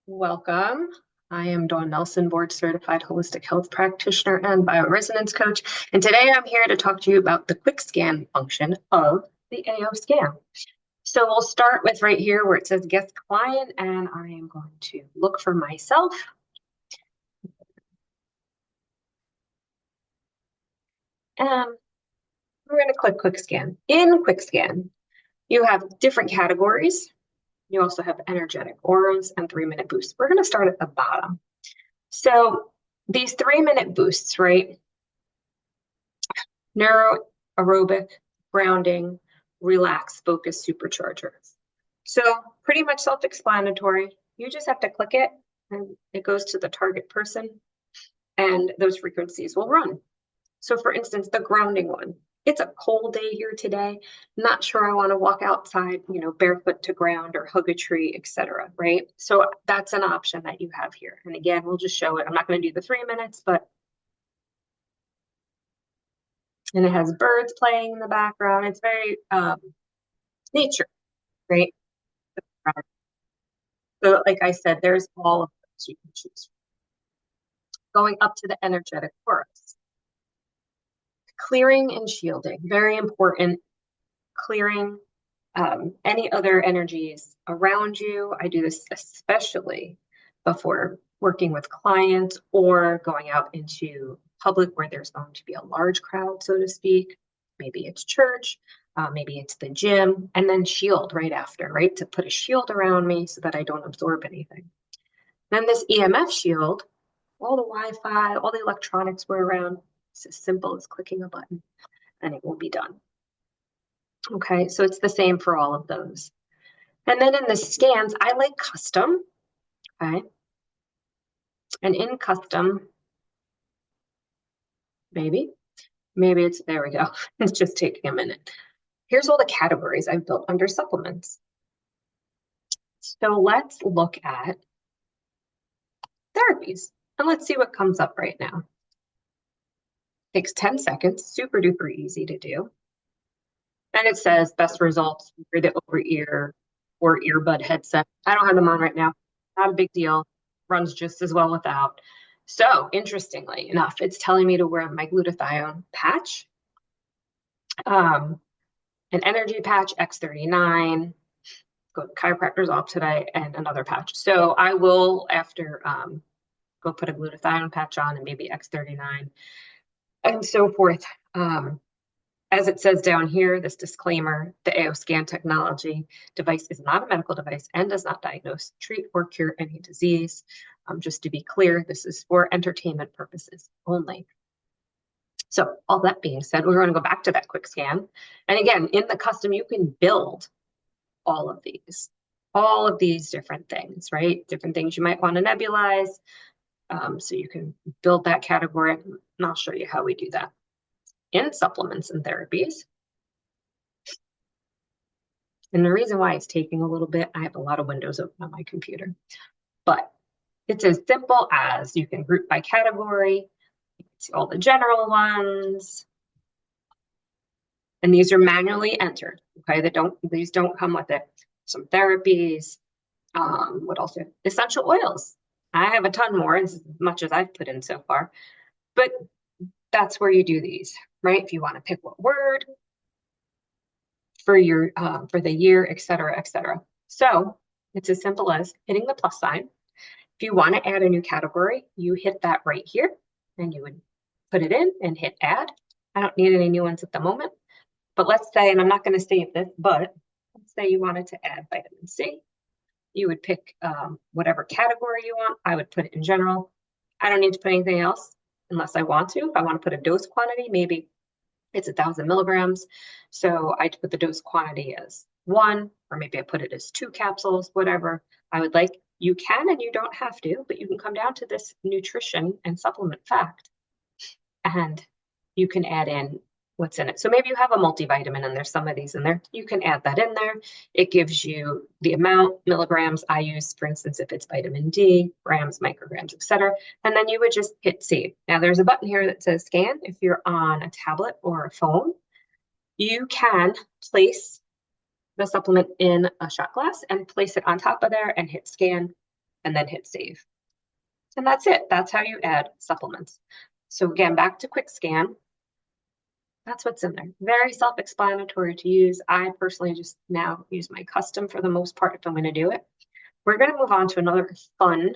Welcome. I am Dawn Nelson, board certified holistic health practitioner and bioresonance coach. And today I'm here to talk to you about the quick scan function of the AO scan. So we'll start with right here where it says guest client, and I am going to look for myself. And we're going to click quick scan. In quick scan, you have different categories. You also have energetic auras and 3-minute boosts. We're going to start at the bottom. So these 3-minute boosts, right? Neuro aerobic, grounding, relax, focus, supercharger. So pretty much self-explanatory. You just have to click it and it goes to the target person and those frequencies will run. So for instance, the grounding one, it's a cold day here today. Not sure I want to walk outside, barefoot to ground or hug a tree, etc. Right? So that's an option that you have here. And again, we'll just show it. I'm not going to do the 3 minutes, and it has birds playing in the background. It's very nature, right? So like I said, there's all of those you can choose. Going up to the energetic auras. Clearing and shielding, very important. Clearing any other energies around you. I do this especially before working with clients or going out into public where there's going to be a large crowd, so to speak. Maybe it's church, maybe it's the gym, and then shield right after, right? To put a shield around me so that I don't absorb anything. Then this EMF shield, all the Wi-Fi, all the electronics were around. It's as simple as clicking a button and it will be done. Okay, so it's the same for all of those. And then in the scans, I like custom, okay? And in custom, maybe it's, there we go. It's just taking a minute. Here's all the categories I've built under supplements. So let's look at therapies and let's see what comes up right now. Takes 10 seconds, super duper easy to do. And it says best results for the over-ear or earbud headset. I don't have them on right now. Not a big deal. Runs just as well without. So interestingly enough, it's telling me to wear my glutathione patch, an energy patch, X39, go to chiropractor's off today, and another patch. So I will, after, go put a glutathione patch on and maybe X39 and so forth. As it says down here, this disclaimer, the AO scan technology device is not a medical device and does not diagnose, treat, or cure any disease. Just to be clear, this is for entertainment purposes only. So all that being said, we're going to go back to that quick scan. And again, in the custom, you can build all of these different things, right? Different things you might want to nebulize. So you can build that category, and I'll show you how we do that. In supplements and therapies. And the reason why it's taking a little bit, I have a lot of windows open on my computer, but it's as simple as you can group by category, you can see all the general ones, and these are manually entered, okay? These don't come with it. Some therapies, what else? Essential oils. I have a ton more, as much as I've put in so far, but that's where you do these, right? If you want to pick what word for your for the year, et cetera, et cetera. So it's as simple as hitting the plus sign. If you want to add a new category, you hit that right here and you would put it in and hit add. I don't need any new ones at the moment, but let's say, and I'm not going to save this, but let's say you wanted to add vitamin C. You would pick whatever category you want. I would put it in general. I don't need to put anything else unless I want to. If I want to put a dose quantity, maybe it's 1,000 milligrams. So I'd put the dose quantity as 1, or maybe I put it as 2 capsules, whatever I would like. You can and you don't have to, but you can come down to this nutrition and supplement fact, and you can add in what's in it. So maybe you have a multivitamin and there's some of these in there. You can add that in there. It gives you the amount, milligrams I use, for instance, if it's vitamin D, grams, micrograms, etc. And then you would just hit save. Now there's a button here that says scan. If you're on a tablet or a phone, you can place the supplement in a shot glass and place it on top of there and hit scan. and then hit save. And that's it. That's how you add supplements. So again, back to quick scan. That's what's in there. Very self-explanatory to use. I personally just now use my custom for the most part if I'm going to do it. We're going to move on to another fun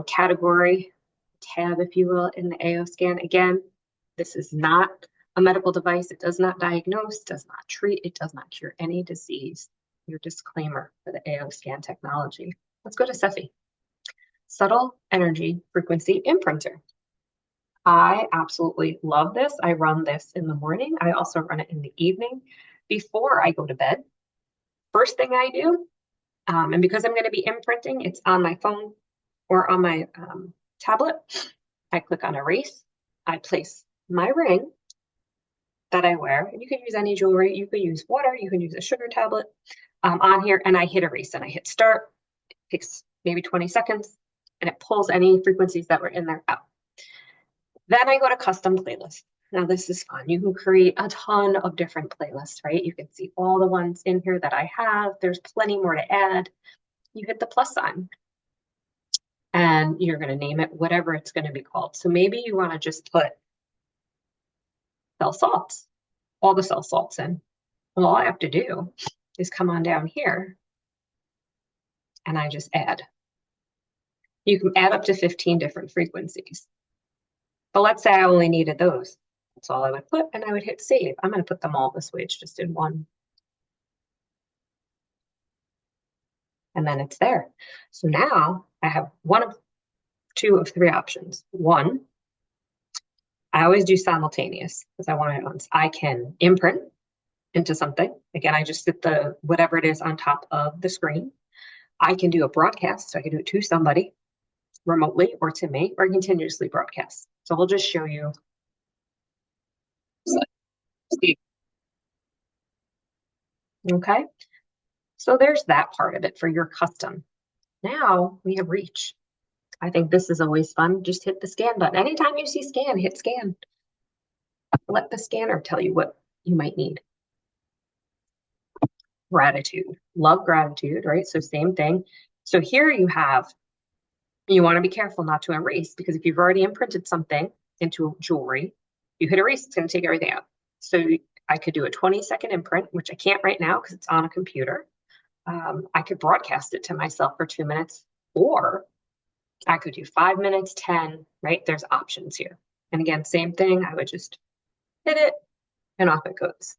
category, tab, if you will, in the AO scan. Again, this is not a medical device. It does not diagnose, does not treat, it does not cure any disease. Your disclaimer for the AO scan technology. Let's go to SEFI. Subtle Energy Frequency Imprinter. I absolutely love this. I run this in the morning. I also run it in the evening before I go to bed. First thing I do, and because I'm going to be imprinting, it's on my phone or on my tablet. I click on erase. I place my ring that I wear, and you can use any jewelry. You could use water. You can use a sugar tablet on here, and I hit erase and I hit start. It takes maybe 20 seconds, and it pulls any frequencies that were in there out. Then I go to custom playlist. Now this is fun. You can create a ton of different playlists, right? You can see all the ones in here that I have. There's plenty more to add. You hit the plus sign and you're going to name it whatever it's going to be called. So maybe you want to just put cell salts, all the cell salts in. Well, all I have to do is come on down here and I just add. You can add up to 15 different frequencies. But let's say I only needed those. That's all I would put, and I would hit save. I'm going to put them all this way. It's just in one. And then it's there. So now I have one of two of three options. One, I always do simultaneous because I want it once. I can imprint into something. Again, I just hit the whatever it is on top of the screen. I can do a broadcast. So I can do it to somebody remotely or to me or continuously broadcast. So we'll just show you. Okay, so there's that part of it for your custom. Now we have reach. I think this is always fun. Just hit the scan button. Anytime you see scan, hit scan. Let the scanner tell you what you might need. Gratitude. Love gratitude, right? So same thing. So here you want to be careful not to erase because if you've already imprinted something into jewelry, you hit erase, it's going to take everything out. So I could do a 20-second imprint, which I can't right now because it's on a computer. I could broadcast it to myself for 2 minutes, or I could do 5 minutes, 10, right? There's options here. And again, same thing. I would just hit it and off it goes.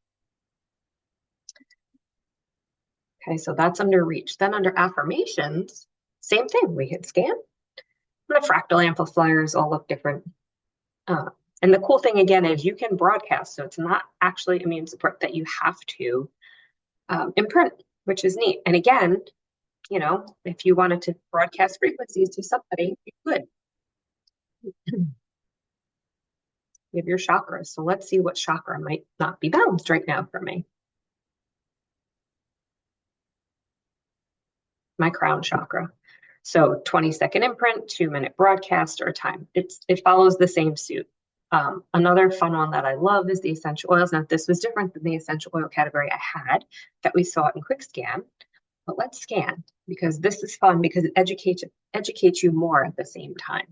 Okay, so that's under reach. Then under affirmations, same thing. We hit scan. And the fractal amplifiers all look different. And the cool thing again is you can broadcast, so it's not actually immune support that you have to imprint, which is neat. And again, you know, if you wanted to broadcast frequencies to somebody, you could. You have your chakras. So let's see what chakra might not be balanced right now for me. My crown chakra. So 20-second imprint, 2-minute broadcast or time. It follows the same suit. Another fun one that I love is the essential oils. Now, this was different than the essential oil category I had that we saw in quick scan, but let's scan because this is fun because it educates you more at the same time.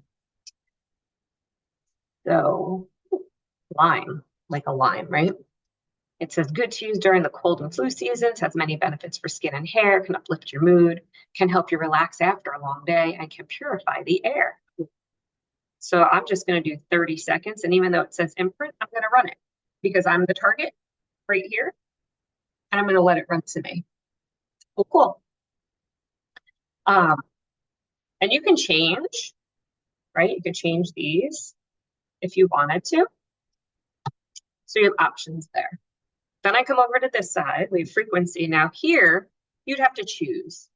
So lime, like a lime, right? It says good to use during the cold and flu seasons, has many benefits for skin and hair, can uplift your mood, can help you relax after a long day, and can purify the air. So I'm just going to do 30 seconds. And even though it says imprint, I'm going to run it because I'm the target right here. And I'm going to let it run to me. Oh, cool. And you can change, right? You can change these if you wanted to. So you have options there. Then I come over to this side, we have frequency. Now here, you'd have to choose,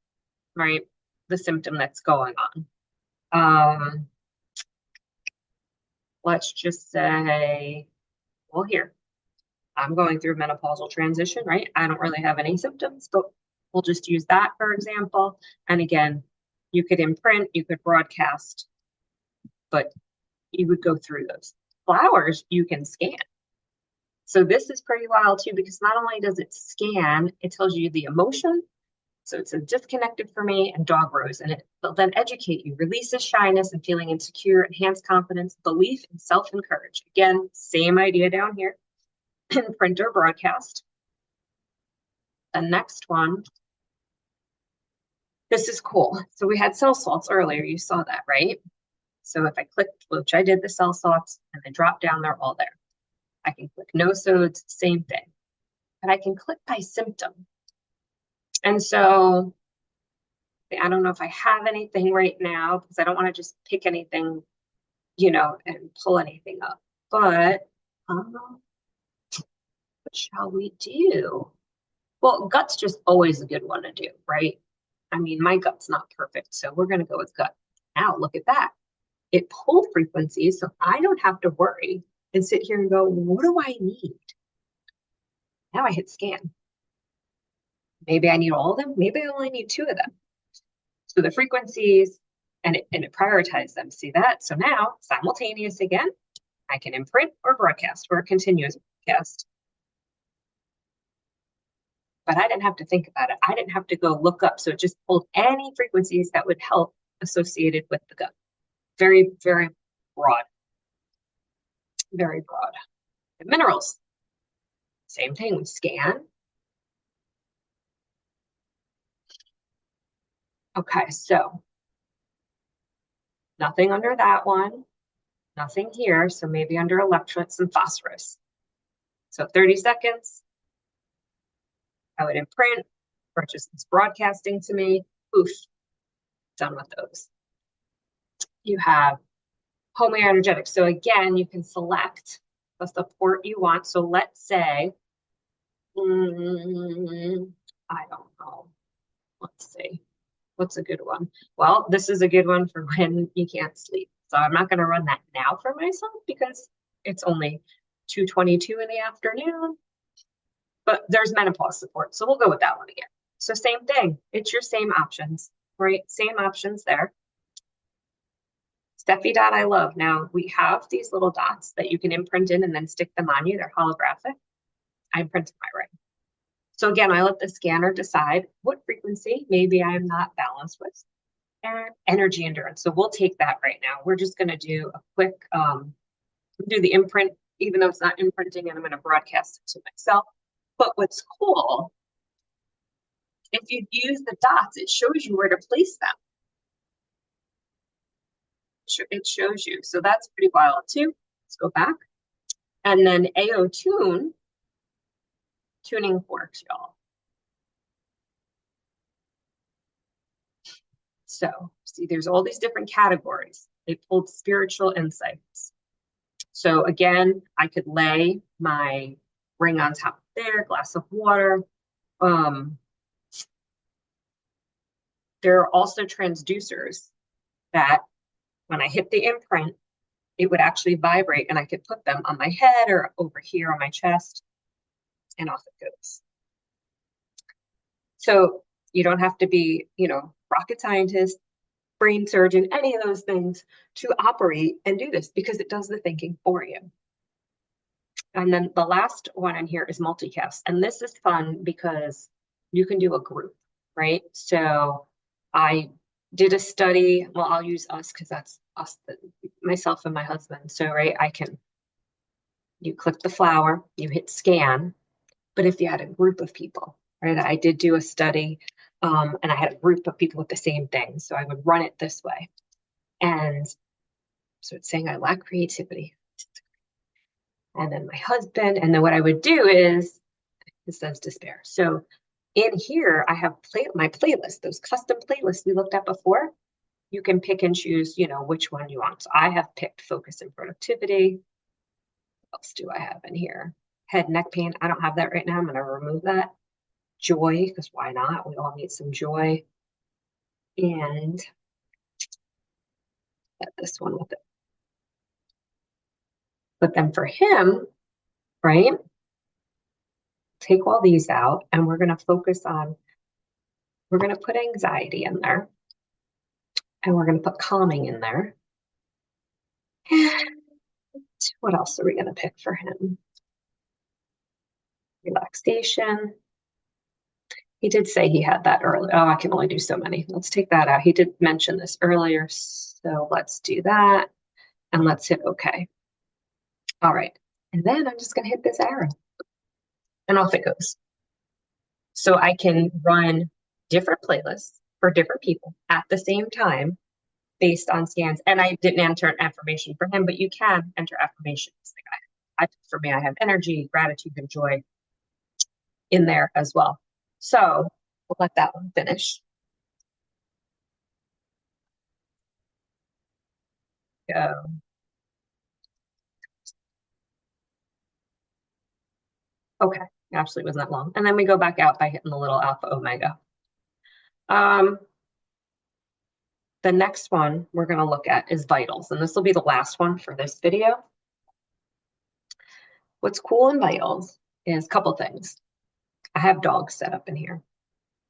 right? The symptom that's going on. Let's just say, well, here, I'm going through menopausal transition, right? I don't really have any symptoms, but we'll just use that for example. And again, you could imprint, you could broadcast, but you would go through those. Flowers, you can scan. So this is pretty wild too, because not only does it scan, it tells you the emotion, So it says disconnected for me and dog rose, and it will then educate you, releases shyness and feeling insecure, enhance confidence, belief, and self-encourage. Again, same idea down here in print or broadcast. The next one, this is cool. So we had cell salts earlier. You saw that, right? So if I click, which I did the cell salts, and then drop down, they're all there. I can click no sods, same thing. But I can click by symptom. And so I don't know if I have anything right now because I don't want to just pick anything, and pull anything up. But what shall we do? Well, gut's just always a good one to do, right? I mean, my gut's not perfect, so we're going to go with gut. Now, look at that. It pulled frequencies, so I don't have to worry and sit here and go, what do I need? Now I hit scan. Maybe I need all of them. Maybe I only need 2 of them. So the frequencies, and it prioritizes them. See that? So now, simultaneous again, I can imprint or broadcast or continuous broadcast. But I didn't have to think about it. I didn't have to go look up. So it just pulled any frequencies that would help associated with the gut. Very, very broad. Very broad. The minerals, same thing. We scan. Okay, so nothing under that one. Nothing here. So maybe under electrolytes and phosphorus. So 30 seconds. I would imprint, or just it's broadcasting to me. Oof, done with those. You have homeoenergetics. So again, you can select the support you want. So let's say, I don't know. Let's see. What's a good one? Well, this is a good one for when you can't sleep. So I'm not going to run that now for myself because it's only 2:22 in the afternoon. But there's menopause support. So we'll go with that one again. So same thing. It's your same options, right? Same options there. SEFI dot I love. Now we have these little dots that you can imprint in and then stick them on you. They're holographic. I imprinted my ring. So again, I let the scanner decide what frequency maybe I'm not balanced with, and energy endurance. So we'll take that right now. We're just going to do a quick, do the imprint, even though it's not imprinting, and I'm going to broadcast it to myself. But what's cool, if you use the dots, it shows you where to place them. It shows you. So that's pretty wild too. Let's go back. And then AO tune, tuning forks, y'all. So see, there's all these different categories. They pulled spiritual insights. So again, I could lay my ring on top of there, glass of water. There are also transducers that when I hit the imprint, it would actually vibrate and I could put them on my head or over here on my chest, and off it goes. So you don't have to be, rocket scientist, brain surgeon, any of those things to operate and do this because it does the thinking for you. And then the last one in here is multicast. And this is fun because you can do a group, right? So I did a study. Well, I'll use us because that's us, myself and my husband. So, right, you click the flower, you hit scan. But if you had a group of people, right, I did do a study and I had a group of people with the same thing. So I would run it this way. And so it's saying I lack creativity. And then my husband, and then what I would do is, it says despair. So in here, I have my playlist, those custom playlists we looked at before. You can pick and choose, which one you want. So I have picked focus and productivity. What else do I have in here? Head, neck pain. I don't have that right now. I'm going to remove that. Joy, because why not? We all need some joy. And get this one with it. But then for him, right? Take all these out and we're going to focus on, we're going to put anxiety in there. And we're going to put calming in there. And what else are we going to pick for him? Relaxation. He did say he had that early. Oh, I can only do so many. Let's take that out. He did mention this earlier. So let's do that. And let's hit OK. All right. And then I'm just going to hit this arrow and off it goes. So I can run different playlists for different people at the same time based on scans. And I didn't enter affirmation for him, but you can enter affirmations. For me, I have energy, gratitude, and joy in there as well. So we'll let that one finish. Go. Okay, actually it wasn't that long. And then we go back out by hitting the little alpha omega. Um, the next one we're going to look at is vitals, and this will be the last one for this video. What's cool in vitals is a couple things. I have dogs set up in here.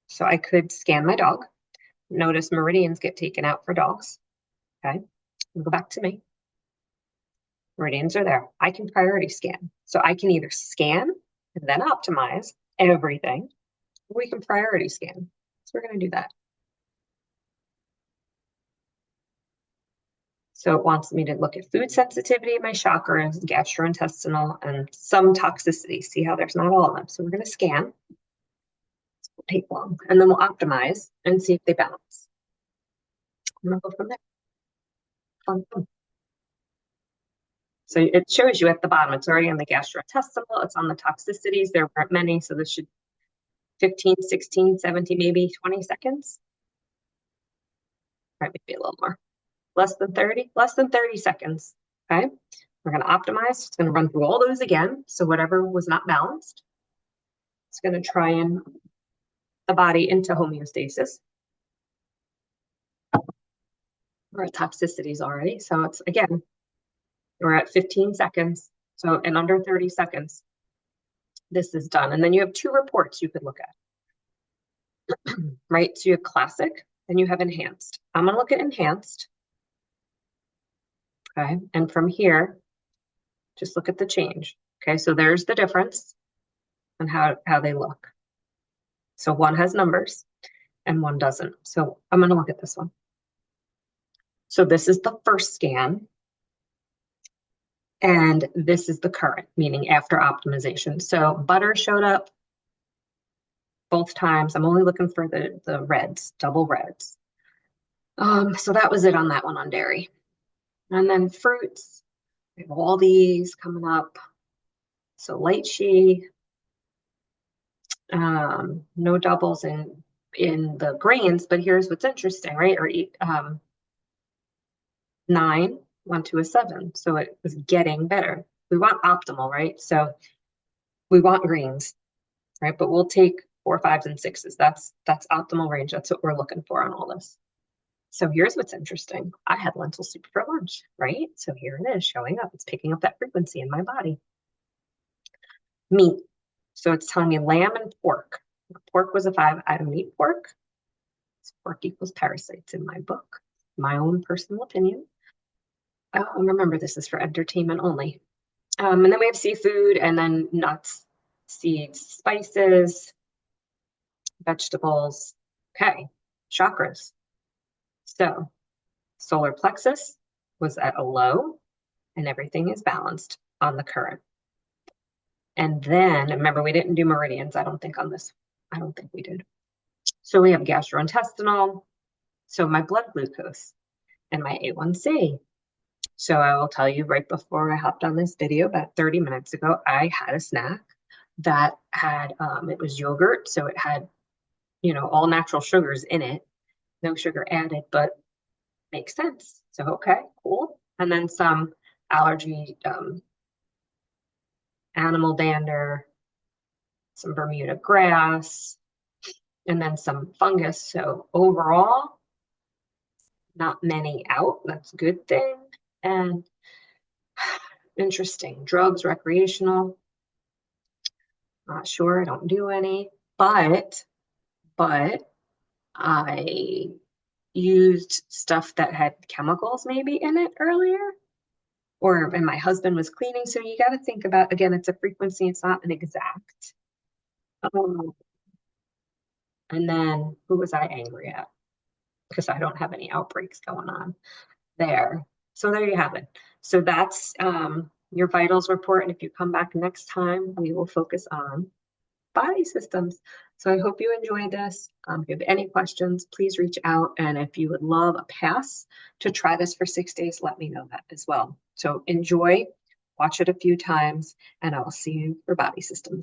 So I could scan my dog. Notice meridians get taken out for dogs. Okay, we'll go back to me. Meridians are there. I can priority scan. So I can either scan and then optimize everything, or we can priority scan. So we're going to do that. So it wants me to look at food sensitivity, my chakras, gastrointestinal, and some toxicity. See how there's not all of them. So we're going to scan. It won't take long. And then we'll optimize and see if they balance. I'm going to go from there. Fun, fun. So it shows you at the bottom. It's already on the gastrointestinal. It's on the toxicities. There weren't many. So this should 15, 16, 17, maybe 20 seconds. Right, maybe a little more. Less than 30? Less than 30 seconds. Okay. We're going to optimize. It's going to run through all those again. So whatever was not balanced, it's going to try and the body into homeostasis. We're at toxicities already. So it's again, we're at 15 seconds. So in under 30 seconds, this is done. And then you have two reports you could look at. Right? So you have classic and you have enhanced. I'm going to look at enhanced. Okay. And from here, just look at the change. Okay. So there's the difference and how they look. So one has numbers and one doesn't. So I'm going to look at this one. So this is the first scan. And this is the current, meaning after optimization. So butter showed up both times. I'm only looking for the reds, double reds. So that was it on that one on dairy. And then fruits, we have all these coming up. So lychee, no doubles in the grains, but here's what's interesting, right? Or 9 went to a 7, so it was getting better. We want optimal, right? So we want greens, right? But we'll take 4, 5s, and 6s. That's optimal range. That's what we're looking for on all this. So here's what's interesting. I had lentil soup for lunch, right? So here it is showing up. It's picking up that frequency in my body. Meat. So it's telling me lamb and pork. Pork was a 5. I don't eat pork. So pork equals parasites in my book. My own personal opinion. Remember, this is for entertainment only. And then we have seafood and then nuts, seeds, spices, vegetables. Okay, chakras. So solar plexus was at a low and everything is balanced on the current. And then remember, we didn't do meridians, I don't think on this. I don't think we did. So we have gastrointestinal. So my blood glucose and my A1C. So I will tell you right before I hopped on this video, about 30 minutes ago, I had a snack that had, it was yogurt. So it had, all natural sugars in it, no sugar added, but makes sense. So, okay, cool. And then some allergy, animal dander, some Bermuda grass, and then some fungus. So overall, not many out. That's a good thing. And interesting. Drugs, recreational. Not sure. I don't do any. But I used stuff that had chemicals maybe in it earlier. And my husband was cleaning. So you got to think about, again, it's a frequency. It's not an exact. And then who was I angry at? Because I don't have any outbreaks going on there. So there you have it. So that's your vitals report. And if you come back next time, we will focus on body systems. So I hope you enjoyed this. If you have any questions, please reach out. And if you would love a pass to try this for 6 days, let me know that as well. So enjoy, watch it a few times, and I'll see you for body systems.